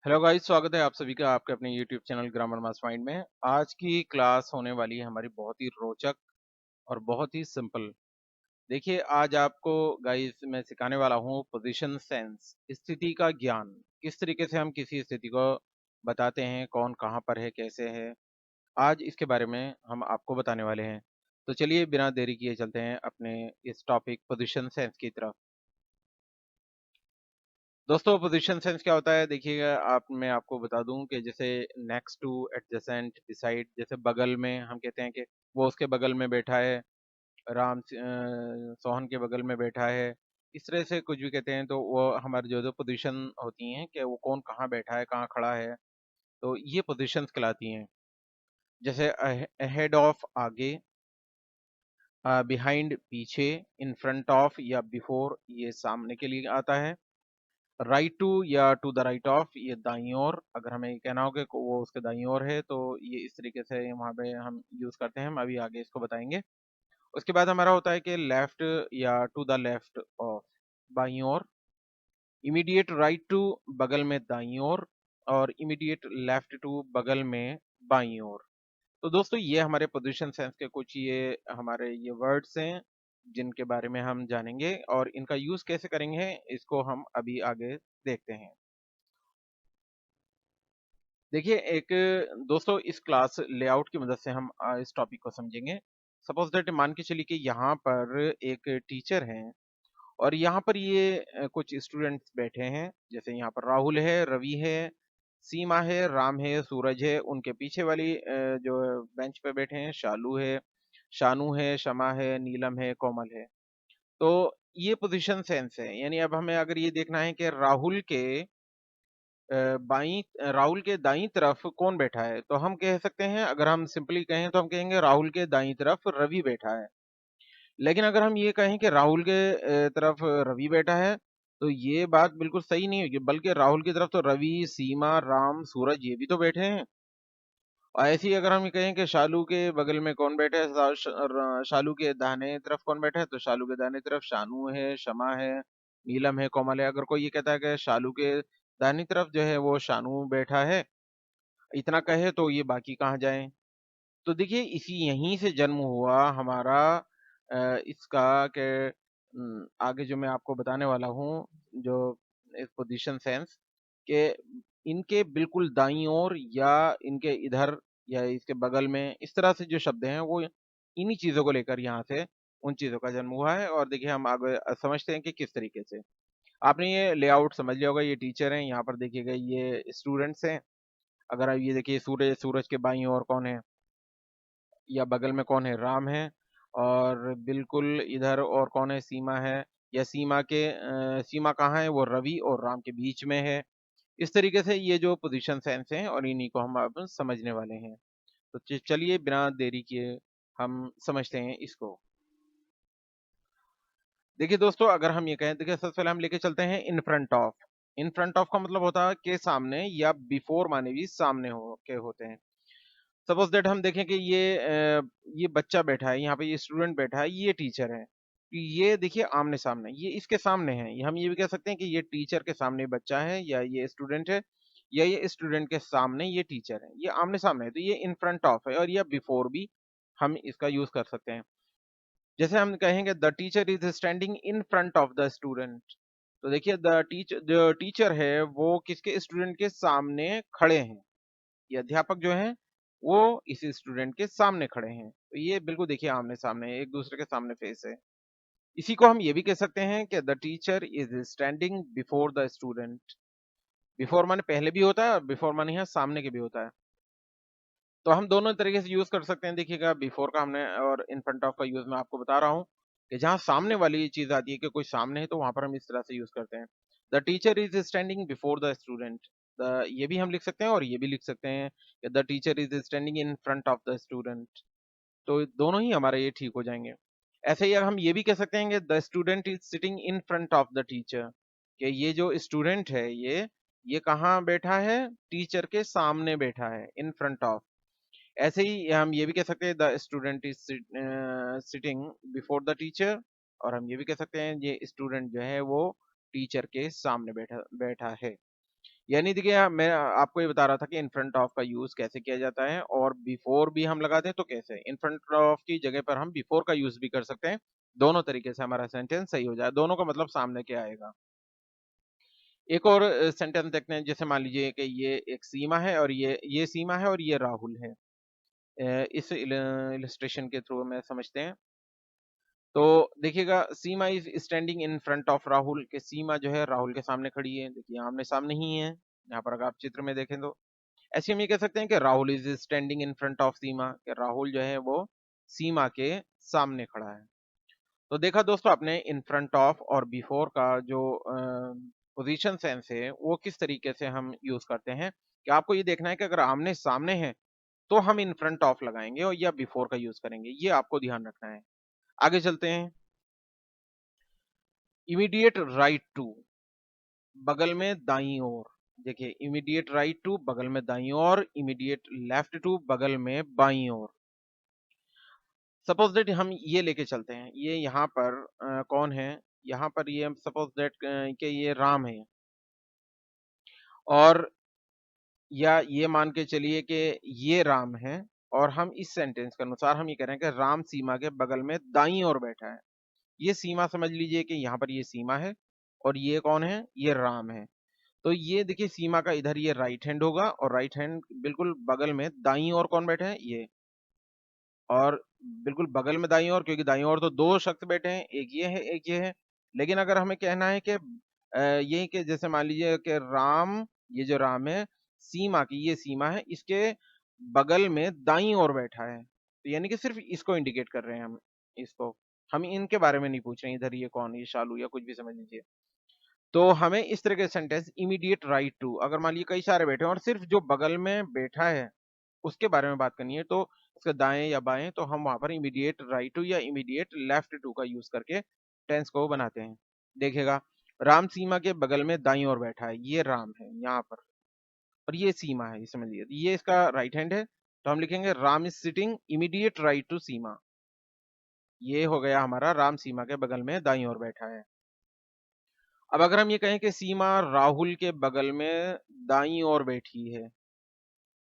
Hello guys, स्वागत है आप सभी का आपके अपने यूट्यूब चैनल ग्रामर मास्टरमाइंड में। आज की क्लास होने वाली है हमारी बहुत ही रोचक और बहुत ही सिंपल। देखिए, आज आपको गाइस मैं सिखाने वाला हूँ पोजीशन सेंस, स्थिति का ज्ञान। किस तरीके से हम किसी स्थिति को बताते हैं, कौन कहाँ पर है, कैसे है। आज इसके बारे में हम आपको बताने वाले हैं। तो चलिए बिना देरी किए चलते हैं अपने इस टॉपिक पोजीशन सेंस की तरफ। दोस्तों, पोजीशन सेंस क्या होता है? देखिएगा, मैं आपको बता दूं कि जैसे नेक्स्ट टू, एडजेसेंट, बिसाइड, जैसे बगल में हम कहते हैं कि वो उसके बगल में बैठा है, सोहन के बगल में बैठा है। इस तरह से कुछ भी कहते हैं तो वो हमारी जो जो पोजीशन होती हैं कि वो कौन कहाँ बैठा है, कहाँ खड़ा है, तो ये पोजीशंस कहलाती हैं। जैसे अहेड ऑफ आगे, बिहाइंड पीछे, इन फ्रंट ऑफ या बिफोर ये सामने के लिए आता है। राइट टू या टू द राइट ऑफ ये दाईं ओर, अगर हमें कहना हो कि वो उसके दाईं ओर है तो ये इस तरीके से वहाँ पे हम यूज करते हैं। हम अभी आगे इसको बताएंगे। उसके बाद हमारा होता है कि लेफ्ट या टू द लेफ्ट ऑफ, बाईं ओर। इमीडिएट राइट टू, बगल में दाईं ओर। और इमीडिएट लेफ्ट टू, बगल में बाईं ओर। तो दोस्तों, ये हमारे पोजीशन सेंस के कुछ ये हमारे ये वर्ड्स हैं जिनके बारे में हम जानेंगे, और इनका यूज कैसे करेंगे इसको हम अभी आगे देखते हैं। देखिए, एक दोस्तों, इस क्लास लेआउट की मदद से हम इस टॉपिक को समझेंगे। सपोज दैट, मान के चलिए कि यहाँ पर एक टीचर हैं और यहाँ पर ये कुछ स्टूडेंट्स बैठे हैं। जैसे यहाँ पर राहुल है, रवि है, सीमा है, राम है, सूरज है। उनके पीछे वाली जो बेंच पे बैठे हैं, शालू है, शानू है, शमा है, नीलम है, कोमल है। तो ये पोजीशन सेंस है। यानी अब हमें अगर ये देखना है कि राहुल के दाईं तरफ कौन बैठा है, तो हम कह सकते हैं, अगर हम सिंपली कहें तो हम कहेंगे राहुल के दाईं तरफ रवि बैठा है। लेकिन अगर हम ये कहें कि राहुल के तरफ रवि बैठा है, तो ये बात बिल्कुल सही नहीं होगी, बल्कि राहुल की तरफ तो रवि, सीमा, राम, सूरज ये भी तो बैठे हैं। और ऐसे ही अगर हम ये कहें कि शालू के बगल में कौन बैठा है, शालू के दाहिने तरफ कौन बैठा है, तो शालू के दाहिने तरफ शानू है, शमा है, नीलम है, कोमल है। अगर कोई ये कहता है कि शालू के दाहिनी तरफ जो है वो शानू बैठा है, इतना कहे, तो ये बाकी कहाँ जाएं? तो देखिए, इसी यहीं से जन्म हुआ हमारा इसका के आगे जो मैं आपको बताने वाला हूँ, जो इस पोजीशन सेंस के इनके बिल्कुल दाईं ओर या इनके इधर या इसके बगल में, इस तरह से जो शब्द हैं वो इन्हीं चीजों को लेकर यहाँ से उन चीजों का जन्म हुआ है। और देखिए, हम आगे समझते हैं कि किस तरीके से। आपने ये लेआउट समझ लिया होगा। ये टीचर हैं, यहाँ पर देखिएगा ये स्टूडेंट्स हैं। अगर आप ये देखिए, सूरज सूरज के बाईं ओर कौन है या बगल में कौन है? राम है। और बिल्कुल इधर और कौन है? सीमा है। या सीमा कहाँ है? वो रवि और राम के बीच में है। इस तरीके से ये जो पोजीशन सेंस हैं और इन्हीं को हम अब समझने वाले हैं। तो चलिए बिना देरी किए हम समझते हैं इसको। देखिए दोस्तों, अगर हम ये कहें, देखिए सबसे पहले हम लेके चलते हैं इन front of. In front of का मतलब होता है के सामने, या बिफोर माने भी सामने हो के होते हैं। सपोज दैट हम देखें कि ये बच्चा बैठा है, यहाँ पे ये स्टूडेंट बैठा है, ये टीचर है। ये देखिए आमने सामने, ये इसके सामने है। हम ये भी कह सकते हैं कि ये टीचर के सामने बच्चा है, या ये स्टूडेंट है, या ये स्टूडेंट के सामने ये टीचर है। ये आमने सामने है, तो ये इन फ्रंट ऑफ है। और या बिफोर भी हम इसका यूज कर सकते हैं। जैसे हम कहेंगे the teacher is standing in front of the student. तो देखिए, जो टीचर है वो किसके? स्टूडेंट के सामने खड़े हैं। ये अध्यापक जो हैं वो इस स्टूडेंट के सामने खड़े हैं। तो ये बिल्कुल देखिए आमने सामने है, एक दूसरे के सामने फेस है। इसी को हम ये भी कह सकते हैं कि the teacher is standing before the student. Before माने पहले भी होता है, और बिफोर माने यहाँ सामने के भी होता है। तो हम दोनों तरीके से यूज कर सकते हैं। देखिएगा, बिफोर का हमने और इन फ्रंट ऑफ का यूज मैं आपको बता रहा हूँ कि जहाँ सामने वाली चीज आती है कि कोई सामने है, तो वहां पर हम इस तरह से यूज करते हैं। The teacher is standing before the student. The ये भी हम लिख सकते हैं और ये भी लिख सकते हैं कि the teacher is standing in front of the student. तो दोनों ही हमारे ये ठीक हो जाएंगे। ऐसे ही हम ये भी कह सकते हैं कि the student is sitting in front of the teacher. कि ये जो स्टूडेंट है ये कहाँ बैठा है? टीचर के सामने बैठा है, इन फ्रंट ऑफ। ऐसे ही हम ये भी कह सकते हैं the student is sitting before the teacher. और हम ये भी कह सकते हैं ये स्टूडेंट जो है वो टीचर के सामने बैठा बैठा है। यानी देखिए मैं आपको ये बता रहा था कि इन फ्रंट ऑफ का यूज़ कैसे किया जाता है और बिफोर भी हम लगाते हैं तो कैसे? इन फ्रंट ऑफ की जगह पर हम बिफोर का यूज़ भी कर सकते हैं। दोनों तरीके से हमारा सेंटेंस सही हो जाए, दोनों का मतलब सामने क्या आएगा। एक और सेंटेंस देखते हैं, जैसे मान लीजिए कि ये एक सीमा है और ये सीमा है और ये राहुल है। इस इलस्ट्रेशन के थ्रू हमें समझते हैं। तो देखिएगा, Seema is standing in front of Rahul, कि सीमा जो है राहुल के सामने खड़ी है। देखिए आमने-सामने ही है, यहाँ पर अगर आप चित्र में देखें तो। ऐसे हम ये कह सकते हैं कि Rahul is standing in front of Seema, कि राहुल जो है वो सीमा के सामने खड़ा है। तो देखा दोस्तों आपने इन फ्रंट ऑफ और बिफोर का जो पोजीशन सेंस है वो किस तरीके से हम यूज़ करते हैं, कि आपको ये देखना है कि अगर आमने-सामने हैं तो हम इन फ्रंट ऑफ लगाएँगे और या बिफोर का यूज़ करेंगे, ये आपको ध्यान रखना है। आगे चलते हैं। इमीडिएट राइट टू, बगल में दाईं ओर। देखिए इमीडिएट राइट टू बगल में दाईं ओर, इमीडिएट लेफ्ट टू बगल में बाईं ओर। सपोज दैट हम ये लेके चलते हैं, ये यहाँ पर कौन है? यहाँ पर ये सपोज दैट कि ये राम है, और या ये मान के चलिए कि ये राम है, और हम इस सेंटेंस के अनुसार हम ये कह रहे हैं कि राम सीमा के बगल में दाईं ओर बैठा है। ये सीमा समझ लीजिए कि यहाँ पर ये सीमा है और ये कौन है? ये राम है। तो ये देखिए सीमा का इधर ये राइट हैंड होगा और राइट हैंड बिल्कुल बगल में दाईं ओर कौन बैठे हैं? ये। और बिल्कुल बगल में दाईं ओर, क्योंकि दाईं ओर तो 2 शख्स बैठे हैं, एक ये है, एक ये है। लेकिन अगर हमें कहना है कि ये कि जैसे मान लीजिए कि राम, ये जो राम है, सीमा की ये सीमा है, इसके बगल में दाईं ओर बैठा है। तो यानी कि सिर्फ़ इसको इंडिकेट कर रहे हैं हम, इसको। हम इनके बारे में नहीं पूछ रहे हैं, इधर ये कौन है, ये शालू या कुछ भी समझ लीजिए। तो हमें इस तरह के सेंटेंस इमीडिएट राइट टू, अगर मान लीजिए कई सारे बैठे हैं और सिर्फ़ जो बगल में बैठा है उसके बारे में बात करनी है, तो उसके दाएँ या बाएँ, तो हम वहाँ पर इमीडिएट राइट टू या इमीडिएट लेफ्ट टू का यूज़ करके टेंस को बनाते हैं। देखिएगा, राम सीमा के बगल में दाईं ओर बैठा है, ये राम है यहाँ पर, और ये सीमा है, ये समझिए। ये इसका राइट हैंड है, तो हम लिखेंगे Ram is sitting immediate right to Seema. ये हो गया हमारा राम सीमा के बगल में दाईं ओर बैठा है। अब अगर हम ये कहें कि सीमा राहुल के बगल में दाईं ओर बैठी है,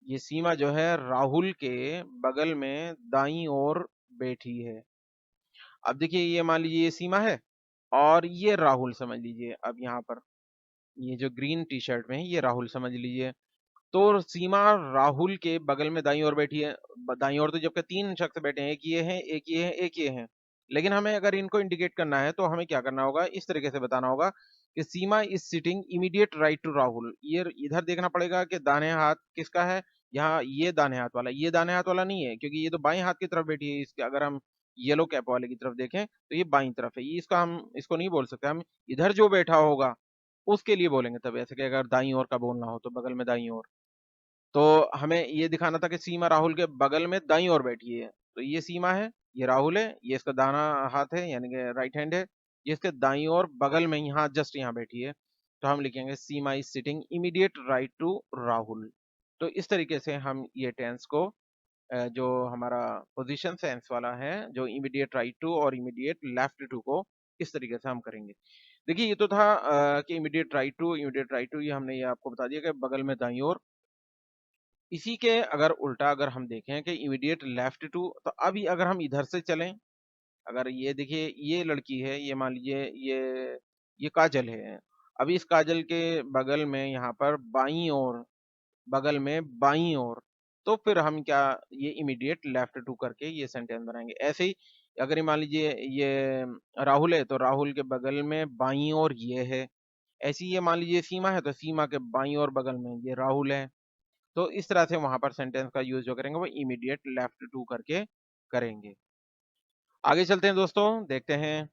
ये सीमा जो है राहुल के बगल में दाईं ओर बैठी है। अब देखिए ये मान लीजिए ये सीमा है और ये राहुल समझ लीजिए, अब यहाँ पर ये जो ग्रीन टी-शर्ट में है ये राहुल समझ लीजिए। तो सीमा राहुल के बगल में दाईं ओर बैठी है। दाईं ओर तो जबकि 3 शख्स बैठे हैं, एक ये है, एक ये है, एक ये है। लेकिन हमें अगर इनको इंडिकेट करना है तो हमें क्या करना होगा, इस तरीके से बताना होगा कि Seema is sitting immediate right to Rahul. ये इधर देखना पड़ेगा कि दाहिने हाथ किसका है, यहाँ ये दाहिने हाथ वाला, ये दाहिने हाथ वाला नहीं है, क्योंकि ये तो बाएँ हाथ की तरफ बैठी है। इसके अगर हम येलो कैप वाले की तरफ देखें तो ये बाईं तरफ है। ये इसका हम इसको नहीं बोल सकते, हम इधर जो बैठा होगा उसके लिए बोलेंगे तब, ऐसे कि अगर दाईं ओर का बोलना हो तो बगल में दाईं ओर। तो हमें ये दिखाना था कि सीमा राहुल के बगल में दाईं ओर बैठी है। तो ये सीमा है, ये राहुल है, ये इसका दाहिना हाथ है यानी कि राइट हैंड है। ये इसके दाईं ओर बगल में यहाँ जस्ट यहाँ बैठी है। तो हम लिखेंगे Seema is sitting immediate right to Rahul. तो इस तरीके से हम ये टेंस को जो हमारा पोज़ीशन सेंस वाला है, जो इमीडिएट राइट टू और इमीडिएट लेफ्ट टू को इस तरीके से हम करेंगे। देखिए ये तो था कि इमीडिएट राइट टू ये हमने ये आपको बता दिया कि बगल में दाईं ओर। इसी के अगर उल्टा अगर हम देखें कि इमीडिएट लेफ्ट टू, तो अभी अगर हम इधर से चलें, अगर ये देखिए ये लड़की है, ये मान लीजिए ये काजल है। अभी इस काजल के बगल में यहाँ पर बाईं ओर, बगल में बाईं ओर, तो फिर हम क्या, ये इमीडिएट लेफ्ट टू करके ये सेंटेंस बनाएँगे। ऐसे ही अगर ये मान लीजिए ये राहुल है, तो राहुल के बगल में बाईं ओर ये है। ऐसे ही ये मान लीजिए सीमा है, तो सीमा के बाईं ओर बगल में ये राहुल है। तो इस तरह से वहाँ पर सेंटेंस का यूज़ जो करेंगे वो इमीडिएट लेफ्ट टू करके करेंगे। आगे चलते हैं दोस्तों, देखते हैं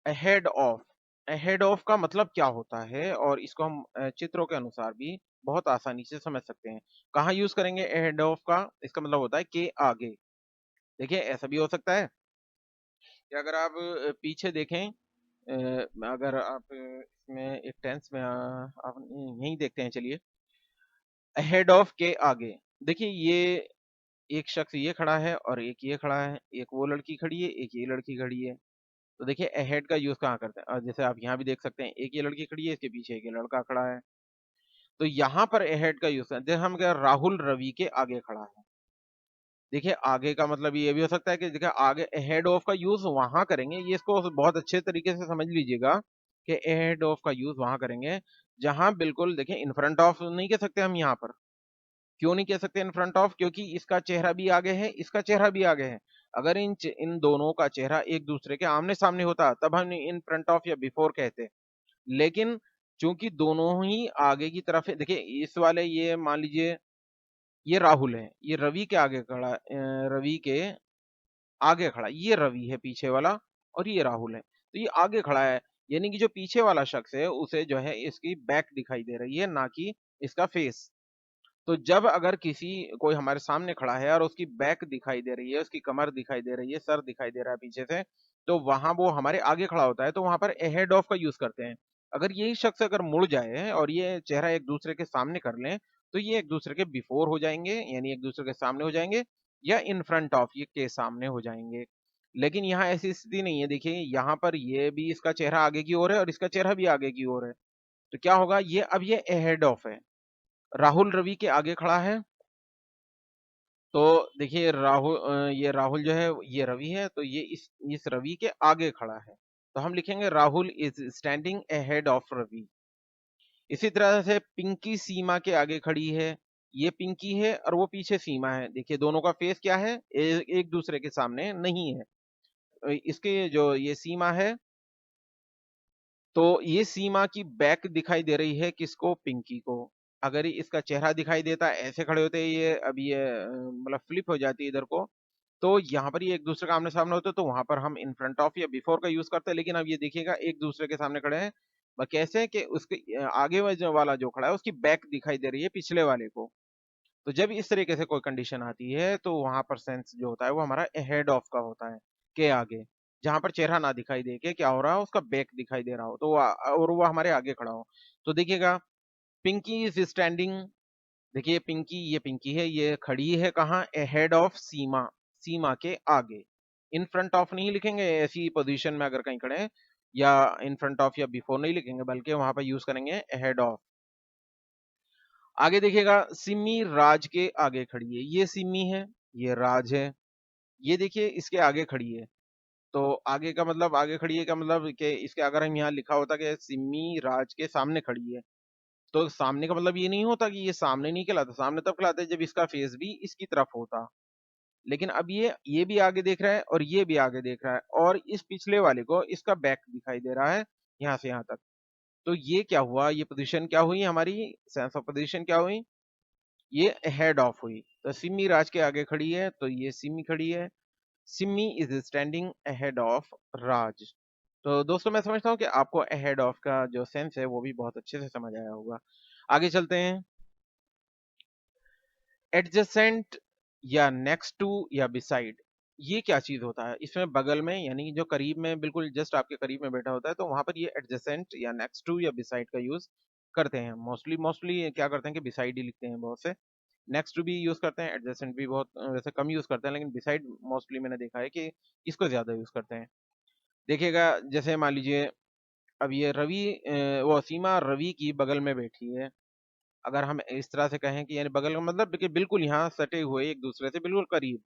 अहेड ऑफ। अहेड ऑफ का मतलब क्या होता है और इसको हम चित्रों के अनुसार भी बहुत आसानी से समझ सकते हैं। कहाँ यूज़ करेंगे अहेड ऑफ का? इसका मतलब होता है के आगे। देखिए ऐसा भी हो सकता है कि अगर आप पीछे देखें, अगर आप इसमें एक टेंस में आप यहीं देखते हैं चलिए, अहेड ऑफ के आगे। देखिए ये एक शख्स ये खड़ा है और एक ये खड़ा है, एक वो लड़की खड़ी है, एक ये लड़की खड़ी है। तो देखिए अहेड का यूज़ कहाँ करते हैं? जैसे आप यहाँ भी देख सकते हैं, एक ये लड़की खड़ी है, इसके पीछे एक ये लड़का खड़ा है। तो यहाँ पर अहेड का यूज़ देखिए हम क्या राहुल रवि के आगे खड़ा है। देखिए आगे का मतलब ये भी हो सकता है कि देखिए आगे अहेड ऑफ का यूज़ वहाँ करेंगे, ये इसको बहुत अच्छे तरीके से समझ लीजिएगा कि अहेड ऑफ का यूज़ वहाँ करेंगे, जहाँ बिल्कुल देखिए इन फ्रंट ऑफ नहीं कह सकते हम यहाँ पर। क्यों नहीं कह सकते इन फ्रंट ऑफ? क्योंकि इसका चेहरा भी आगे है, इसका चेहरा भी आगे है। अगर इन दोनों का चेहरा एक दूसरे के आमने-सामने होता, तब हम इन फ्रंट ऑफ या बिफोर कहते। लेकिन चूँकि दोनों ही आगे की तरफ है देखिए इस वाले ये मान लीजिए ये राहुल है, ये रवि के आगे खड़ा रवि के आगे खड़ा है, ये रवि है पीछे वाला और ये राहुल है। तो ये आगे खड़ा है, यानी कि जो पीछे वाला शख्स है उसे जो है इसकी बैक दिखाई दे रही है, ना कि इसका फेस। तो जब अगर कोई हमारे सामने खड़ा है और उसकी बैक दिखाई दे रही है, उसकी कमर दिखाई दे रही है, सर दिखाई दे रहा है पीछे से, तो वहाँ वो हमारे आगे खड़ा होता है, तो वहाँ पर अहेड ऑफ का यूज़ करते हैं। अगर यही शख्स अगर मुड़ जाए और ये चेहरा एक दूसरे के सामने कर लें, तो ये एक दूसरे के बिफोर हो जाएँगे, यानी एक दूसरे के सामने हो जाएँगे या इन फ्रंट ऑफ ये के सामने हो जाएँगे। लेकिन यहाँ ऐसी स्थिति नहीं है, देखिए यहाँ पर ये भी इसका चेहरा आगे की ओर है और इसका चेहरा भी आगे की ओर है। तो क्या होगा अब ये अहेड ऑफ है। राहुल रवि के आगे खड़ा है तो देखिए ये राहुल जो है ये रवि है तो ये इस रवि के आगे खड़ा है। तो हम लिखेंगे Rahul is standing ahead of Ravi. इसी तरह से पिंकी सीमा के आगे खड़ी है। ये पिंकी है और वो पीछे सीमा है। देखिए दोनों का फेस क्या है? एक दूसरे के सामने नहीं है। इसके जो ये सीमा है तो ये सीमा की बैक दिखाई दे रही है किसको? पिंकी को। अगर इसका चेहरा दिखाई देता ऐसे खड़े होते ये अब ये मतलब फ्लिप हो जाती है इधर को, तो यहाँ पर ये एक-दूसरे के आमने-सामने होते तो वहाँ पर हम इन फ्रंट ऑफ या बिफोर का यूज़ करते हैं, लेकिन अब ये देखिएगा एक-दूसरे के सामने खड़े हैं। कैसे कि उसके आगे वाला जो खड़ा है उसकी बैक दिखाई दे रही है पिछले वाले को। तो जब इस तरीके से कोई कंडीशन आती है, तो वहाँ पर सेंस जो होता है वो हमारा अहेड ऑफ का होता है, के आगे। जहाँ पर चेहरा ना दिखाई दे के क्या हो रहा हो उसका बैक दिखाई दे रहा हो, तो और वो हमारे आगे खड़ा हो। तो देखिएगा पिंकी इज़ स्टैंडिंग देखिए ये पिंकी है, ये खड़ी है कहाँ? अहेड ऑफ सीमा, सीमा के आगे। इन फ्रंट ऑफ नहीं लिखेंगे ऐसी पोज़ीशन में अगर कहीं खड़े हैं या इन फ्रंट ऑफ या बिफोर नहीं लिखेंगे बल्कि वहाँ पे यूज़ करेंगे अहेड ऑफ। आगे देखिएगा सिमी राज के आगे खड़ी है। ये सिमी है, ये राज है। ये देखिए इसके आगे खड़ी है। तो आगे का मतलब आगे खड़ी है का मतलब कि इसके अगर हम यहाँ लिखा होता कि सिमी राज के सामने खड़ी है। तो सामने का मतलब ये नहीं होता कि ये सामने नहीं कहलाता, सामने तब कहलाता है जब इसका फेस भी इसकी तरफ होता। लेकिन अब ये भी आगे देख रहा है और ये भी आगे देख रहा है और इस पिछले वाले को इसका बैक दिखाई दे रहा है, यहाँ से यहाँ तक। तो ये क्या हुआ? ये पोज़ीशन क्या हुई हमारी? सेंस ऑफ पोज़ीशन क्या हुई? ये हेड ऑफ हुई। तो सिमी राज के आगे खड़ी है, तो ये सिमी खड़ी है। Simi is standing ahead of Raj. तो दोस्तों मैं समझता हूँ कि आपको अहेड ऑफ का जो सेंस है वो भी बहुत अच्छे से समझ आया होगा। आगे चलते हैं। एडजेसेंट या नेक्स्ट टू या बिसाइड ये क्या चीज़ होता है? इसमें बगल में यानी जो करीब में बिल्कुल जस्ट आपके करीब में बैठा होता है तो वहाँ पर ये एडजेसेंट या नेक्स्ट टू या बिसाइड का यूज़ करते हैं। मोस्टली मोस्टली क्या करते हैं कि बिसाइड ही लिखते हैं बहुत से। नेक्स्ट टू भी यूज़ करते हैं, एडजेसेंट भी बहुत वैसे कम यूज़ करते हैं लेकिन बिसाइड मोस्टली मैंने देखा है कि इसको ज़्यादा यूज़ करते हैं। देखिएगा जैसे मान लीजिए अब ये वो सीमा रवि की बगल में बैठी है। अगर हम इस तरह से कहें कि यानी बगल का मतलब कि बिल्कुल यहाँ सटे हुए एक दूसरे से बिल्कुल करीब।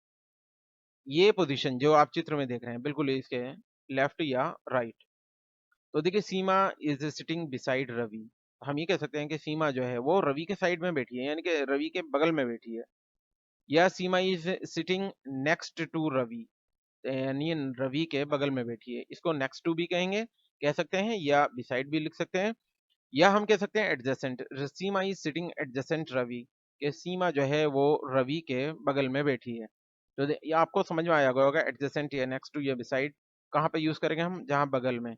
ये पोज़ीशन जो आप चित्र में देख रहे हैं बिल्कुल इसके लेफ्ट या राइट। तो देखिए सीमा इज़ सिटिंग बिसाइड रवि। हम ये कह सकते हैं कि सीमा जो है वो रवि के साइड में बैठी है यानी कि रवि के बगल में बैठी है। या Seema is sitting next to Ravi यानी रवि के बगल में बैठी है। इसको नेक्स्ट टू भी कह सकते हैं या बिसाइड भी लिख सकते हैं। या हम कह सकते हैं adjacent Seema is sitting adjacent Ravi कि सीमा जो है वो रवि के बगल में बैठी है। तो ये आपको समझ में आया होगा एडजेसेंट या नेक्स्ट टू या बिसाइड कहाँ पे यूज करेंगे हम जहाँ बगल में।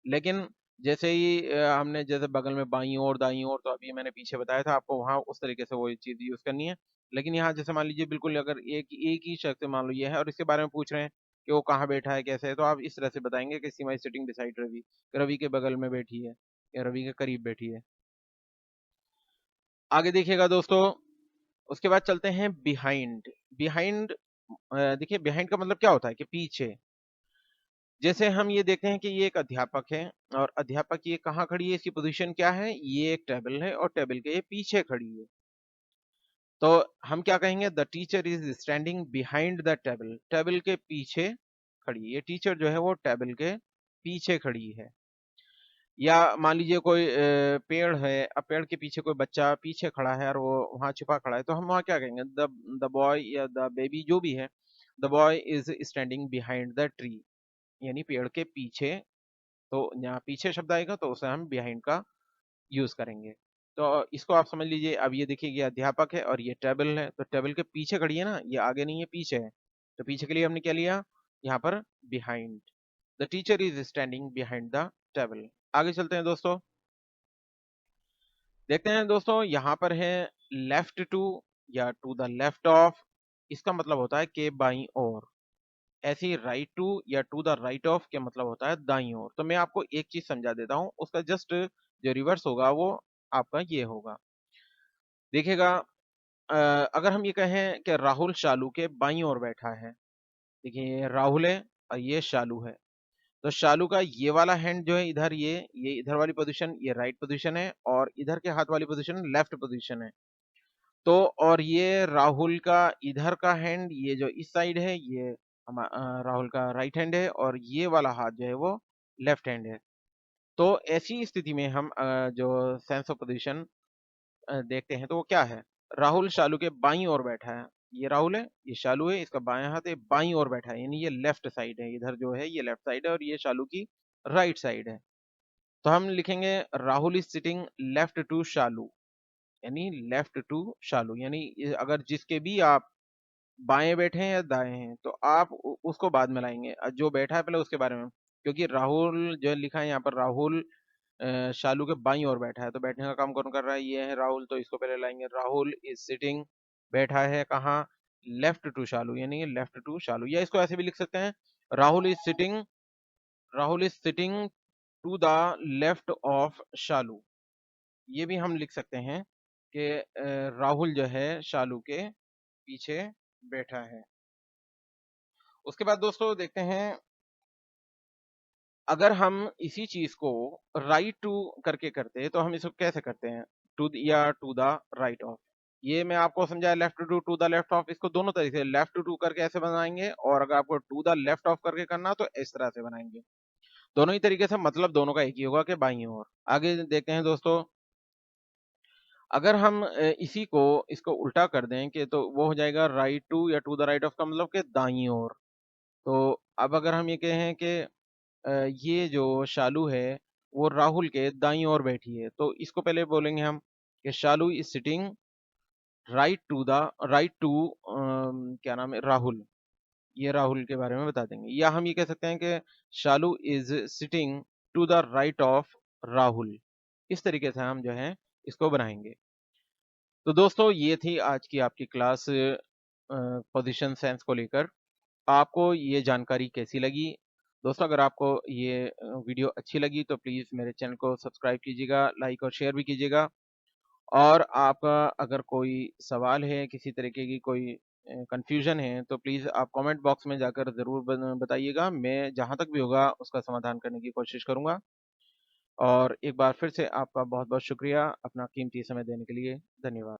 लेकिन जैसे ही हमने जैसे बगल में बाईं ओर दाईं ओर तो अभी मैंने पीछे बताया था आपको वहाँ उस तरीके से वो चीज़ यूज करनी है। लेकिन यहाँ जैसे मान लीजिए बिल्कुल अगर एक ही शख्स मान लो ये है और इसके बारे में पूछ रहे हैं कि वो कहाँ बैठा है कैसे है तो आप इस तरह से बताएंगे कि Seema is sitting beside Ravi Ravi के बगल में बैठी है या रवि के करीब बैठी है। आगे देखिएगा दोस्तों उसके बाद चलते हैं बिहाइंड। बिहाइंड देखिए बिहाइंड का मतलब क्या होता है कि पीछे। जैसे हम ये देखते हैं कि ये एक अध्यापक है और अध्यापक ये कहाँ खड़ी है, इसकी पोजीशन क्या है, ये एक टेबल है और टेबल के ये पीछे खड़ी है। तो हम क्या कहेंगे, the teacher is standing behind the table, table के पीछे खड़ी है। ये टीचर जो है वो टेबल के पीछे खड़ी है। या मान लीजिए कोई पेड़ है, अब पेड़ के पीछे कोई बच्चा पीछे खड़ा है और वो वहां छिपा खड़ा है, तो हम वहां क्या कहेंगे, द बॉय या द बेबी जो भी है, the boy is standing behind the tree, यानी पेड़ के पीछे। तो यहाँ पीछे शब्द आएगा तो उसे हम बिहाइंड का यूज करेंगे। तो इसको आप समझ लीजिए। अब ये देखिए, ये अध्यापक है और ये टेबल है, तो टेबल के पीछे खड़ी है ना, ये आगे नहीं है पीछे है, तो पीछे के लिए हमने क्या लिया यहाँ पर, behind. The teacher is standing behind the table. आगे चलते हैं दोस्तों, देखते हैं दोस्तों, यहाँ पर है लेफ्ट टू या टू द लेफ्ट ऑफ, इसका मतलब होता है के बाईं ओर। ऐसे ही राइट टू या टू द राइट ऑफ के मतलब होता है दाईं ओर। तो मैं आपको एक चीज समझा देता हूँ, उसका जस्ट जो रिवर्स होगा वो आपका ये होगा। देखिएगा, अगर हम ये कहें कि राहुल शालू के बाईं ओर बैठा है, देखिए ये राहुल है और ये शालू है, तो शालू का ये वाला हैंड जो है इधर, ये इधर वाली पोजीशन ये राइट पोजीशन है और इधर के हाथ वाली पोजीशन लेफ्ट पोजीशन है। तो और ये राहुल का इधर का हैंड, ये जो इस साइड है, ये राहुल का राइट हैंड है और ये वाला हाथ जो है वो लेफ्ट हैंड है। तो ऐसी स्थिति में हम जो सेंस ऑफ पोजीशन देखते हैं तो वो क्या है, राहुल शालू के बाईं ओर बैठा है। ये राहुल है, ये शालू है, इसका बायां हाथ है, बाईं ओर बैठा है, यानी ये लेफ्ट साइड है, इधर जो है ये लेफ्ट साइड है और ये शालू की राइट साइड है। तो हम लिखेंगे Rahul is sitting left to Shalu, यानी लेफ्ट टू शालू, यानी अगर जिसके भी आप बाएं बैठे हैं या दाएं हैं तो आप उसको बाद में लाएंगे, जो बैठा है पहले उसके बारे में। क्योंकि राहुल जो लिखा है यहाँ पर, राहुल शालू के बाईं ओर बैठा है, तो बैठने का काम कौन कर रहा है, ये है राहुल, तो इसको पहले लाएंगे। राहुल इज सिटिंग, बैठा है कहाँ, लेफ्ट टू शालू, यानी लेफ्ट टू शालू। या इसको ऐसे भी लिख सकते हैं, Rahul is sitting, Rahul is sitting to the left of Shalu. ये भी हम लिख सकते हैं कि राहुल जो है शालू के पीछे बैठा है। उसके बाद दोस्तों देखते हैं, अगर हम इसी चीज को राइट टू करके करते तो हम इसको कैसे करते हैं, टू या टू द राइट ऑफ। ये मैं आपको समझाया, left to to the left of, इसको दोनों तरीके से लेफ्ट टू करके ऐसे बनाएंगे और अगर आपको टू द लेफ्ट ऑफ करके करना तो इस तरह से बनाएंगे। दोनों ही तरीके से मतलब दोनों का एक ही होगा कि बाईं ओर। आगे देखते हैं दोस्तों, अगर हम इसी को इसको उल्टा कर दें कि तो वो हो जाएगा राइट टू या टू द राइट ऑफ का मतलब कि दाईं ओर। तो अब अगर हम ये कहें कि ये जो शालू है वो राहुल के दाईं ओर बैठी है, तो इसको पहले बोलेंगे हम कि Shalu is sitting right to क्या नाम है, राहुल। ये राहुल के बारे में बता देंगे। या हम ये कह सकते हैं कि Shalu is sitting to the right of Rahul. इस तरीके से हम जो है इसको बनाएंगे। तो दोस्तों ये थी आज की आपकी क्लास पोजीशन सेंस को लेकर। आपको ये जानकारी कैसी लगी दोस्तों? अगर आपको ये वीडियो अच्छी लगी तो प्लीज़ मेरे चैनल को सब्सक्राइब कीजिएगा, लाइक और शेयर भी कीजिएगा। और आपका अगर कोई सवाल है, किसी तरीके की कोई कन्फ्यूजन है तो प्लीज़ आप कमेंट बॉक्स में जाकर ज़रूर बताइएगा। मैं जहाँ तक भी होगा उसका समाधान करने की कोशिश करूँगा। और एक बार फिर से आपका बहुत बहुत शुक्रिया अपना कीमती समय देने के लिए। धन्यवाद।